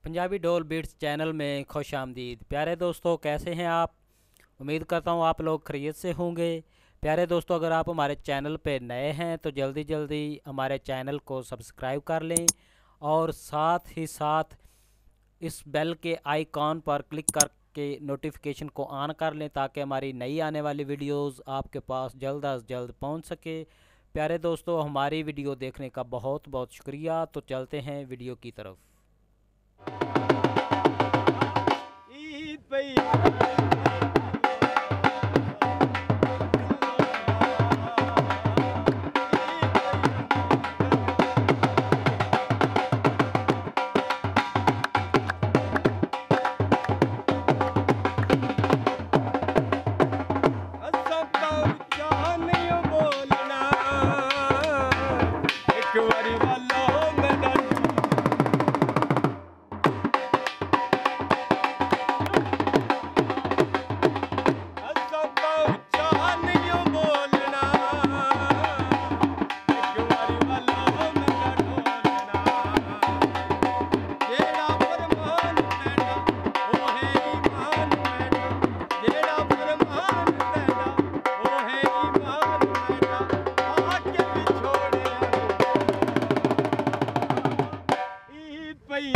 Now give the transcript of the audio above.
पंजाबी डोल beats channel में खुश आमदीद। प्यारे दोस्तों, कैसे हैं आप? उम्मीद करता हूँ आप लोग खैरियत से होंगे। प्यारे दोस्तों, अगर आप हमारे चैनल पे नए हैं तो जल्दी जल्दी हमारे चैनल को सब्सक्राइब कर लें और साथ ही साथ इस बेल के आइकॉन पर क्लिक करके नोटिफिकेशन को ऑन कर लें ताकि हमारी नई आने वाली वीडियोस आपके पास जल्द अज जल्द पहुंच सके। प्यारे दोस्तों, हमारी वीडियो देखने का बहुत बहुत शुक्रिया। तो चलते हैं वीडियो की तरफ। ईद पई असां तो उच्चा नहीं बोलना एक बारी वालो मेरा असां तो उच्चा नहीं बोलना एक बारी वालो मेरा ढोलना जेड़ा फरमान तेरा ओ है ईमान मेरा जेड़ा फरमान तेरा ओ है ईमान मेरा आके बिछोड़े ईद पई